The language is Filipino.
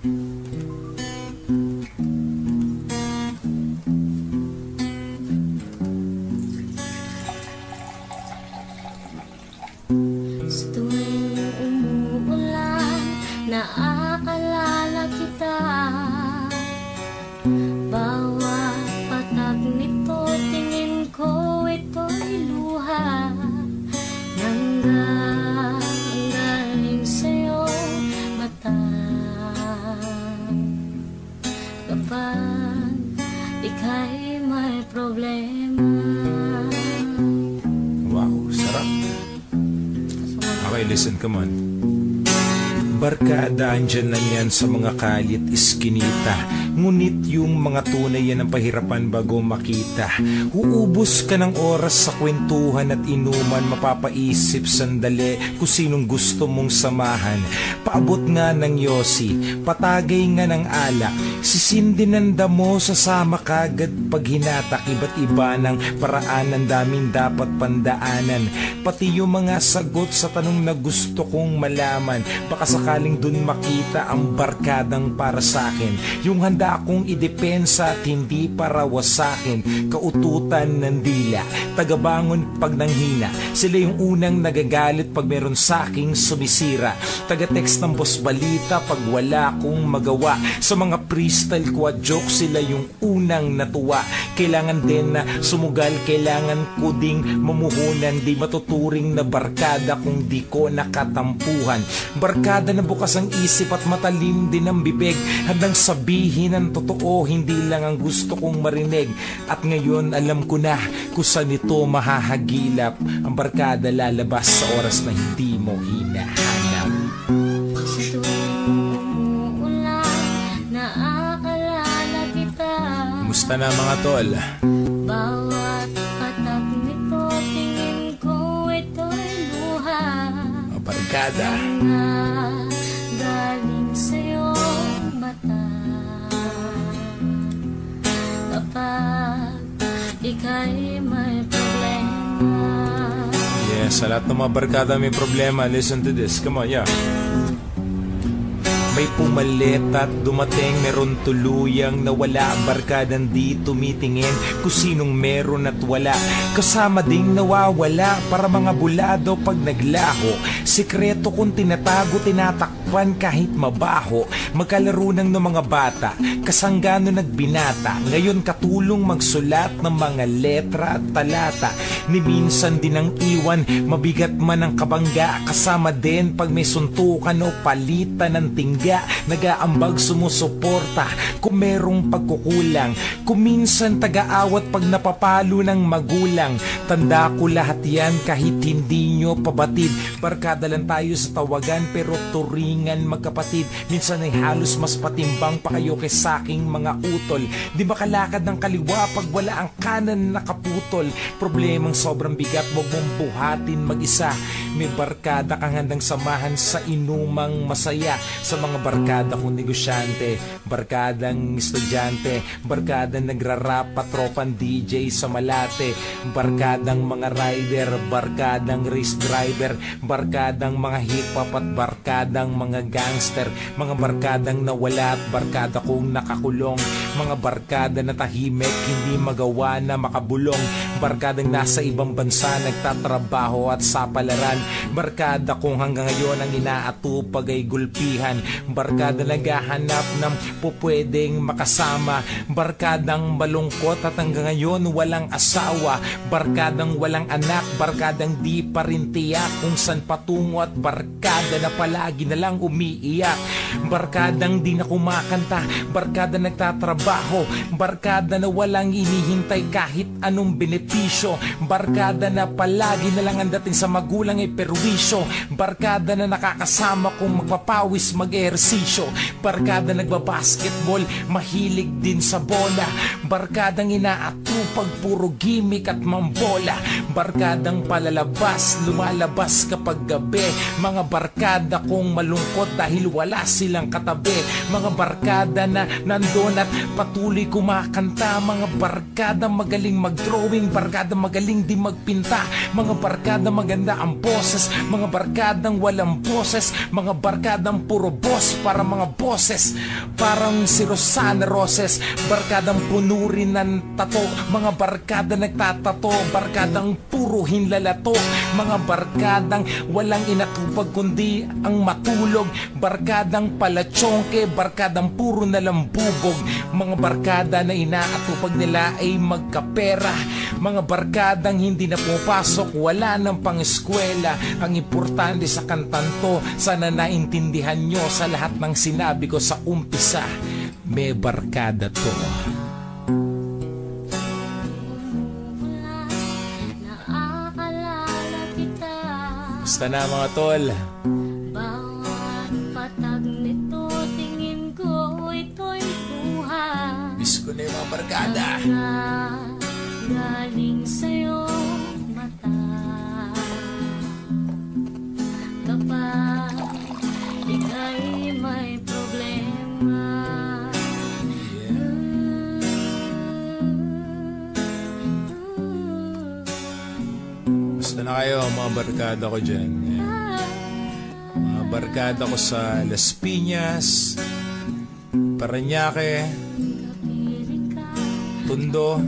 Sa tuwing umuulan, naaalala kita. Bawat patag nito, tingin ko ito'y luha. Nanggaling sa'yo mata. Kapag ika'y may problema. Wow, sarap. Okay, listen, come on. Barkada, andyan lang yan sa mga kalit iskinita. Ngunit yung mga tunay yan ang pahirapan bago makita. Uubos ka ng oras sa kwentuhan at inuman. Mapapaisip sandali kung sinong gusto mong samahan. Paabot nga ng yosi, patagay nga ng alak. Sisindin ng damo, sasama kagad pag hinatak. Iba't iba ng paraan, ang daming dapat pandaanan. Pati yung mga sagot sa tanong na gusto kong malaman. Baka sakaling dun makita ang barkadang para sa'kin. Yung handa akong idepensa at hindi para wasakin. Kaututan ng dila, tagabangon pag nanghina. Sila yung unang nagagalit pag meron sa'king sumisira. Taga-text ng boss balita pag wala akong magawa. Sa mga freestyle ko at joke, sila yung unang natuwa. Kailangan din na sumugal, kailangan ko ding mamuhunan. Di matuturing na barkada kung di ko nakatampuhan. Barkada na bukas ang isip at matalim din ang bibig. Handang sabihin ang totoo, hindi lang ang gusto kong marinig. At ngayon alam ko na kung saan ito mahahagilap. Ang barkada lalabas sa oras na hindi mo hinahanap. Sa tuwing umuulan, naaalala kita. Kumusta na mga tol? Bawat patag nito, tingin ko ito'y luha. Mga barkada. Galing sa'yo mata. Kapag ika'y may problema. Yes, sa lahat ng mga barkada may problema, listen to this. Come on, yeah. May pumalit at dumating, meron tuluyang nawala. Barkadang di tumitingin kung sinong meron at wala. Kasama ding nawawala para mga bulado pag naglaho. Sikreto kung tinatago, tinatakpan kahit mabaho. Magkalaro ng mga bata, kasanggano nagbinata. Ngayon katulong magsulat ng mga letra at talata. Ni minsan din ang iwan, mabigat man ang kabangga. Kasama din pag may suntukan o palitan ng tingga. Nag-aambag sumusuporta kung merong pagkukulang. Kung minsan taga-awat pag napapalo ng magulang. Tanda ko lahat yan kahit hindi nyo pabatid. Barkada lang tayo sa tawagan pero turingan magkapatid. Minsan ay halos mas patimbang pa kayo kaysa aking mga utol. Di makalakad ng kaliwa pag wala ang kanan nakaputol. Problemang sobrang bigat, wag mong buhatin mag-isa. May barkada kang handang samahan sa inumang masaya. Sa mga barkada kong negosyante, barkadang estudyante, barkadang nagrarap at tropang DJ sa Malate, barkadang mga rider, barkadang race driver, barkadang mga hip-hop at barkadang mga gangster, mga barkadang nawala at barkada kong nakakulong, mga barkada na tahimik, hindi magawa na makabulong, barkadang nasa ibang bansa nagtatrabaho at sa palaran, barkada kong hanggang ngayon ang inaatupag ay gulpihan, barkada naghahanap ng pupwedeng makasama, barkadang malungkot at hanggang ngayon walang asawa, barkadang walang anak, barkadang di pa rin tiyak kung saan patungo at barkada na palagi na lang umiiyak, barkadang di na kumakanta, barkada nagtatrabaho, barkada na walang inihintay kahit anong benepisyo, barkada na palagi na lang ang dating sa magulang ay perwisyo, barkada na nakakasama kung magpapawis mag-ehersisyo, barkada nagbabasketball, mahilig din sa bola, barkadang inaatupag puro gimmick at mambola, barkadang palalabas, lumalabas kapag gabi, mga barkada kong malungkot malungkot dahil wala silang katabi. Mga barkada na nandun at patuloy kumakanta. Mga barkada magaling mag-drawing, barkada magaling di magpinta. Mga barkada maganda ang boses, mga barkadang walang boses. Mga barkadang puro boss para mga boses. Parang si Rosana Roses, barkadang puno rin ng tato. Mga barkada nagtatato, barkadang puro hinlalato. Mga barkadang walang inatupag kundi ang matulog. Barkadang palatsongke, barkadang puro nalambubog. Mga barkada na inaatupag nila ay magkapera. Mga barkadang hindi na pumapasok, wala nang pang-eskwela. Ang importante sa kantan to, sana naintindihan nyo sa lahat ng sinabi ko sa umpisa. May barkada to. Basta na mga tol. Bawat patag nito, tingin ko ito'y buhay. Miss ko na yung mga barkada. Galing sa'yo mata. Kapag ika'y may problema, Basta na kayo mga barkada ko dyan. Mga barkada ko sa Las Piñas, Parañaque, kapiling ka. Tondo,